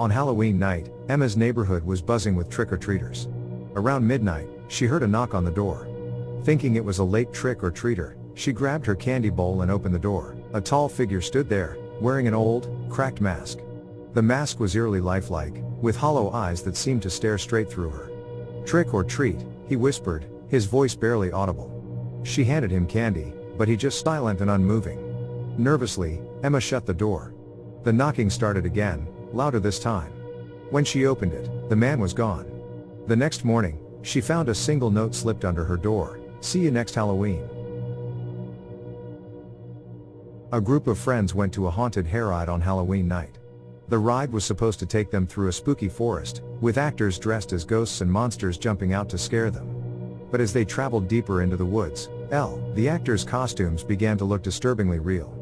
On Halloween night, Emma's neighborhood was buzzing with trick-or-treaters. Around midnight, she heard a knock on the door. Thinking it was a late trick-or-treater, she grabbed her candy bowl and opened the door. A tall figure stood there, wearing an old, cracked mask. The mask was eerily lifelike, with hollow eyes that seemed to stare straight through her. "Trick or treat," he whispered, his voice barely audible. She handed him candy, but he just silent and unmoving. Nervously, Emma shut the door. The knocking started again, louder this time. When she opened it, the man was gone. The next morning, she found a single note slipped under her door: "See you next Halloween." A group of friends went to a haunted hayride on Halloween night. The ride was supposed to take them through a spooky forest, with actors dressed as ghosts and monsters jumping out to scare them. But as they traveled deeper into the woods, the actors' costumes began to look disturbingly real.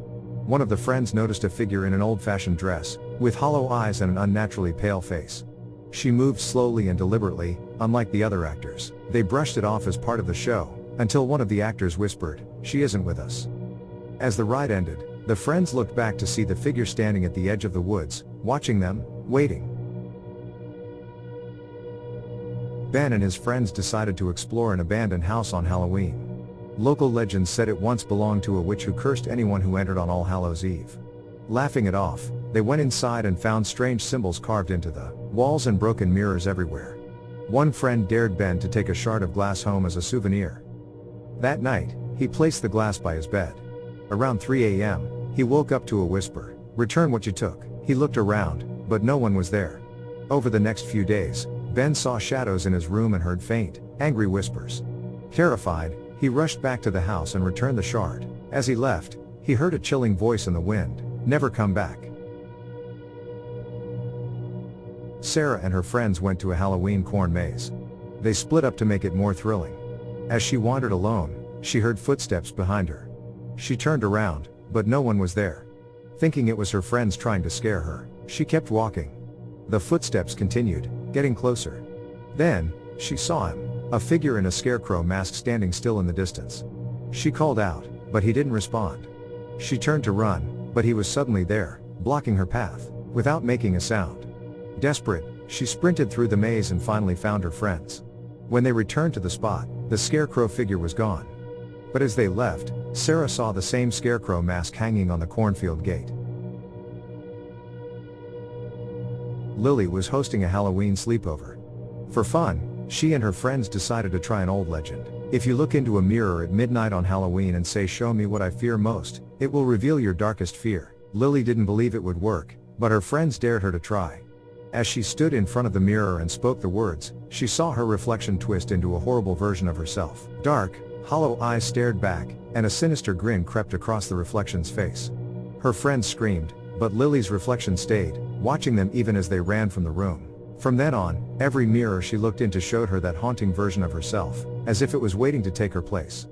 One of the friends noticed a figure in an old-fashioned dress, with hollow eyes and an unnaturally pale face. She moved slowly and deliberately, unlike the other actors. They brushed it off as part of the show, until one of the actors whispered, "She isn't with us." As the ride ended, the friends looked back to see the figure standing at the edge of the woods, watching them, waiting. Ben and his friends decided to explore an abandoned house on Halloween. Local legends said it once belonged to a witch who cursed anyone who entered on All Hallows' Eve. Laughing it off, they went inside and found strange symbols carved into the walls and broken mirrors everywhere. One friend dared Ben to take a shard of glass home as a souvenir. That night, he placed the glass by his bed. Around 3 a.m., he woke up to a whisper, "Return what you took." He looked around, but no one was there. Over the next few days, Ben saw shadows in his room and heard faint, angry whispers. Terrified, he rushed back to the house and returned the shard. As he left, he heard a chilling voice in the wind, "Never come back." Sarah and her friends went to a Halloween corn maze. They split up to make it more thrilling. As she wandered alone, she heard footsteps behind her. She turned around, but no one was there. Thinking it was her friends trying to scare her, she kept walking. The footsteps continued, getting closer. Then, she saw him, a figure in a scarecrow mask standing still in the distance. She called out, but he didn't respond. She turned to run, but he was suddenly there, blocking her path, without making a sound. Desperate, she sprinted through the maze and finally found her friends. When they returned to the spot, the scarecrow figure was gone. But as they left, Sarah saw the same scarecrow mask hanging on the cornfield gate. Lily was hosting a Halloween sleepover. For fun, she and her friends decided to try an old legend. If you look into a mirror at midnight on Halloween and say, "Show me what I fear most," it will reveal your darkest fear. Lily didn't believe it would work, but her friends dared her to try. As she stood in front of the mirror and spoke the words, she saw her reflection twist into a horrible version of herself. Dark, hollow eyes stared back, and a sinister grin crept across the reflection's face. Her friends screamed, but Lily's reflection stayed, watching them even as they ran from the room. From then on, every mirror she looked into showed her that haunting version of herself, as if it was waiting to take her place.